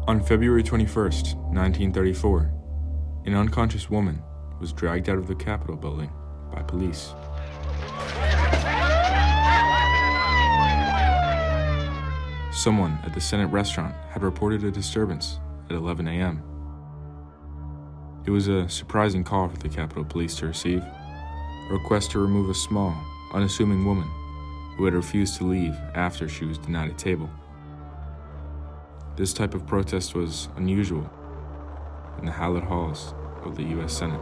On February 21st, 1934, an unconscious woman was dragged out of the Capitol building by police. Someone at the Senate restaurant had reported a disturbance at 11 a.m. It was a surprising call for the Capitol Police to receive, a request to remove a small, unassuming woman who had refused to leave after she was denied a table. This type of protest was unusual in the hallowed halls of the U.S. Senate.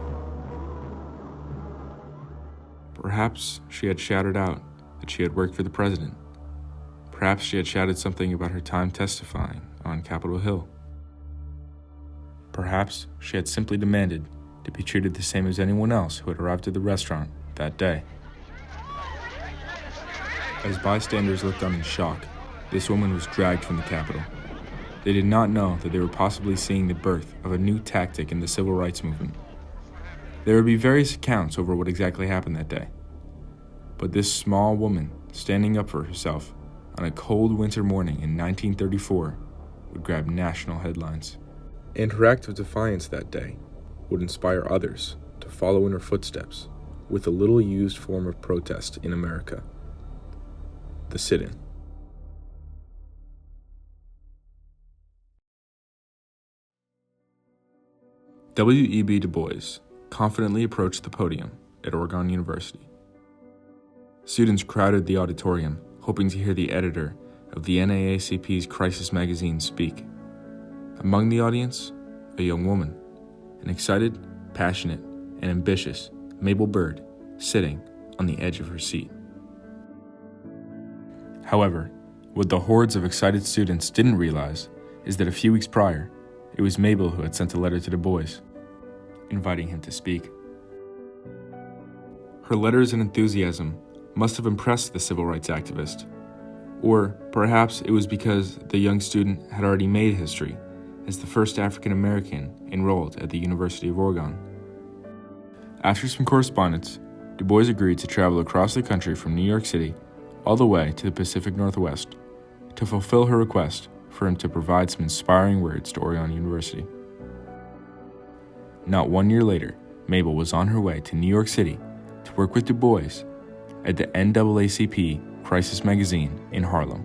Perhaps she had shouted out that she had worked for the president. Perhaps she had shouted something about her time testifying on Capitol Hill. Perhaps she had simply demanded to be treated the same as anyone else who had arrived at the restaurant that day. As bystanders looked on in shock, this woman was dragged from the Capitol. They did not know that they were possibly seeing the birth of a new tactic in the civil rights movement. There would be various accounts over what exactly happened that day. But this small woman standing up for herself on a cold winter morning in 1934 would grab national headlines. And her act of defiance that day would inspire others to follow in her footsteps with a little used form of protest in America: the sit-in. W.E.B. Du Bois confidently approached the podium at Oregon University. Students crowded the auditorium, hoping to hear the editor of the NAACP's Crisis magazine speak. Among the audience, a young woman, an excited, passionate, and ambitious Mabel Byrd, sitting on the edge of her seat. However, what the hordes of excited students didn't realize is that a few weeks prior, it was Mabel who had sent a letter to Du Bois, inviting him to speak. Her letters and enthusiasm must have impressed the civil rights activist, or perhaps it was because the young student had already made history as the first African American enrolled at the University of Oregon. After some correspondence, Du Bois agreed to travel across the country from New York City all the way to the Pacific Northwest to fulfill her request for him to provide some inspiring words to Oregon University. Not 1 year later, Mabel was on her way to New York City to work with Du Bois at the NAACP Crisis magazine in Harlem.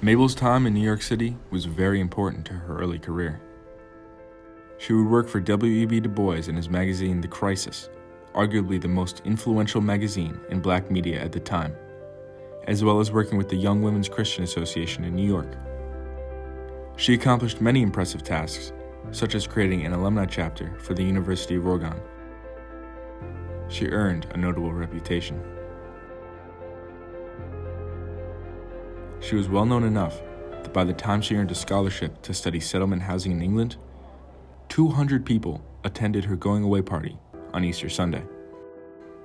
Mabel's time in New York City was very important to her early career. She would work for W.E.B. Du Bois in his magazine The Crisis, arguably the most influential magazine in black media at the time, as well as working with the Young Women's Christian Association in New York. She accomplished many impressive tasks, such as creating an alumni chapter for the University of Oregon. She earned a notable reputation. She was well known enough that by the time she earned a scholarship to study settlement housing in England, 200 people attended her going-away party on Easter Sunday.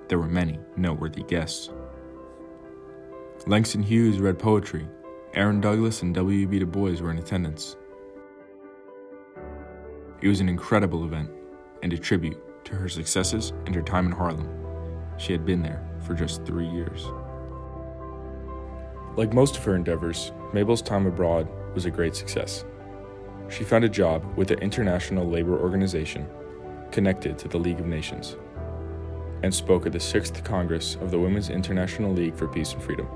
There were many noteworthy guests. Langston Hughes read poetry. Aaron Douglas and W.E.B. Du Bois were in attendance. It was an incredible event and a tribute to her successes and her time in Harlem. She had been there for just 3 years. Like most of her endeavors, Mabel's time abroad was a great success. She found a job with the International Labor Organization, connected to the League of Nations, and spoke at the 6th Congress of the Women's International League for Peace and Freedom.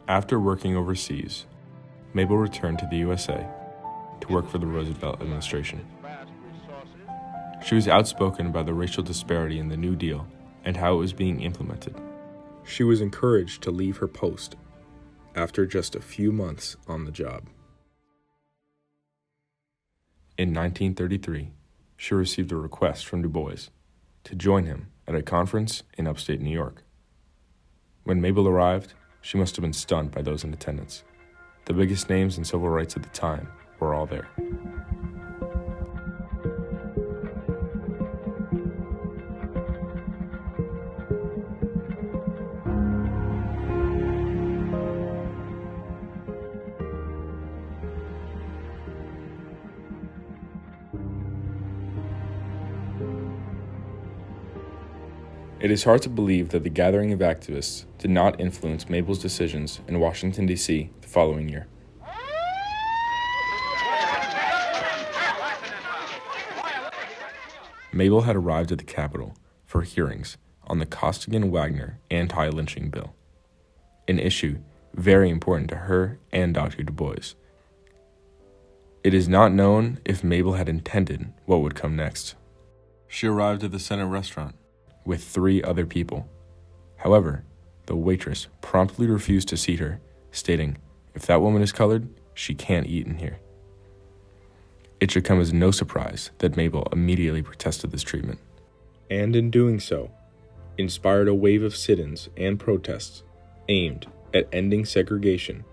After working overseas, Mabel returned to the USA to work for the Roosevelt administration. She was outspoken about the racial disparity in the New Deal and how it was being implemented. She was encouraged to leave her post after just a few months on the job. In 1933, she received a request from Du Bois to join him at a conference in upstate New York. When Mabel arrived, she must have been stunned by those in attendance. The biggest names in civil rights at the time were all there. It is hard to believe that the gathering of activists did not influence Mabel's decisions in Washington, D.C. the following year. Mabel had arrived at the Capitol for hearings on the Costigan-Wagner anti-lynching bill, an issue very important to her and Dr. Du Bois. It is not known if Mabel had intended what would come next. She arrived at the Senate restaurant with 3 other people. However, the waitress promptly refused to seat her, stating, "If that woman is colored, she can't eat in here." It should come as no surprise that Mabel immediately protested this treatment, and in doing so, inspired a wave of sit-ins and protests aimed at ending segregation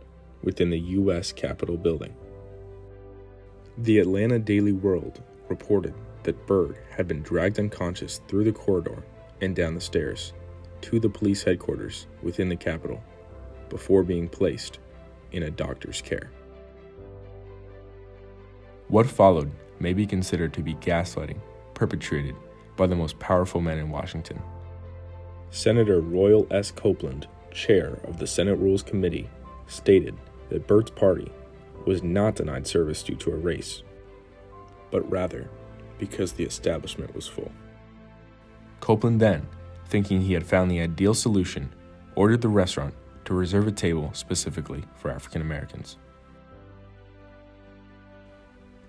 within the U.S. Capitol building. The Atlanta Daily World reported that Byrd had been dragged unconscious through the corridor and down the stairs to the police headquarters within the Capitol before being placed in a doctor's care. What followed may be considered to be gaslighting perpetrated by the most powerful man in Washington. Senator Royal S. Copeland, chair of the Senate Rules Committee, stated that Byrd's party was not denied service due to a race, but rather because the establishment was full. Copeland then, thinking he had found the ideal solution, ordered the restaurant to reserve a table specifically for African Americans.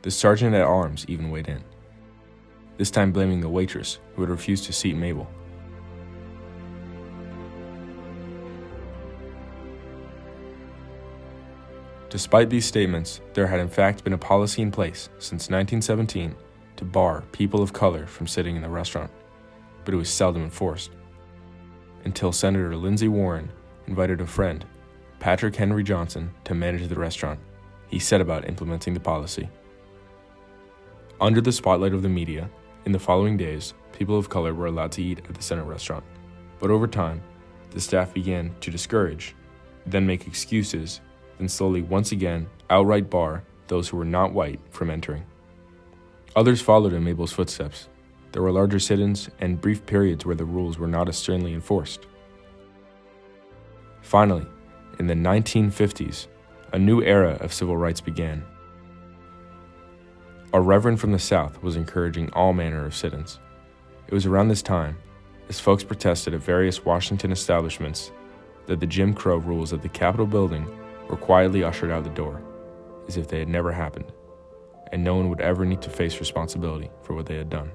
The sergeant at arms even weighed in, this time blaming the waitress who had refused to seat Mabel. Despite these statements, there had in fact been a policy in place since 1917 to bar people of color from sitting in the restaurant, but it was seldom enforced, until Senator Lindsey Warren invited a friend, Patrick Henry Johnson, to manage the restaurant. He set about implementing the policy. Under the spotlight of the media, in the following days, people of color were allowed to eat at the Senate restaurant, but over time, the staff began to discourage, then make excuses, then slowly once again outright bar those who were not white from entering. Others followed in Mabel's footsteps. There were larger sit-ins and brief periods where the rules were not as sternly enforced. Finally, in the 1950s, a new era of civil rights began. A reverend from the South was encouraging all manner of sit-ins. It was around this time, as folks protested at various Washington establishments, that the Jim Crow rules of the Capitol building were quietly ushered out the door, as if they had never happened, and no one would ever need to face responsibility for what they had done.